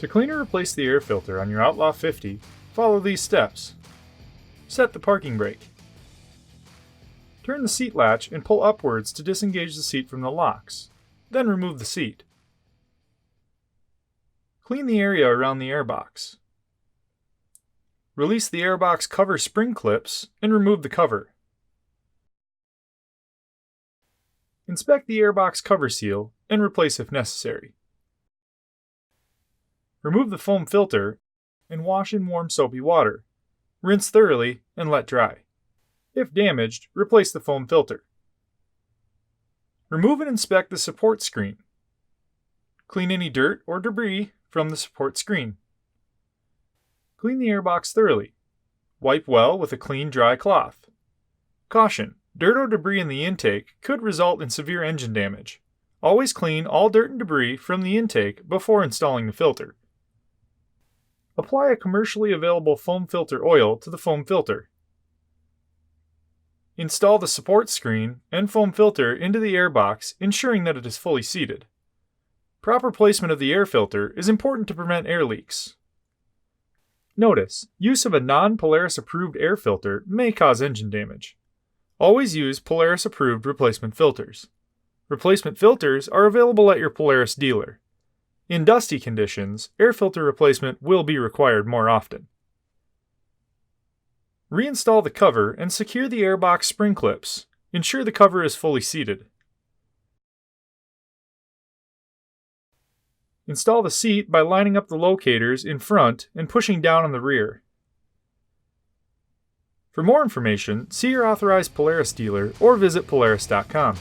To clean or replace the air filter on your Outlaw 50, follow these steps. Set the parking brake. Turn the seat latch and pull upwards to disengage the seat from the locks. Then remove the seat. Clean the area around the airbox. Release the airbox cover spring clips and remove the cover. Inspect the airbox cover seal and replace if necessary. Remove the foam filter and wash in warm soapy water. Rinse thoroughly and let dry. If damaged, replace the foam filter. Remove and inspect the support screen. Clean any dirt or debris from the support screen. Clean the airbox thoroughly. Wipe well with a clean, dry cloth. Caution: dirt or debris in the intake could result in severe engine damage. Always clean all dirt and debris from the intake before installing the filter. Apply a commercially available foam filter oil to the foam filter. Install the support screen and foam filter into the airbox, ensuring that it is fully seated. Proper placement of the air filter is important to prevent air leaks. Notice, use of a non-Polaris approved air filter may cause engine damage. Always use Polaris approved replacement filters. Replacement filters are available at your Polaris dealer. In dusty conditions, air filter replacement will be required more often. Reinstall the cover and secure the airbox spring clips. Ensure the cover is fully seated. Install the seat by lining up the locators in front and pushing down on the rear. For more information, see your authorized Polaris dealer or visit Polaris.com.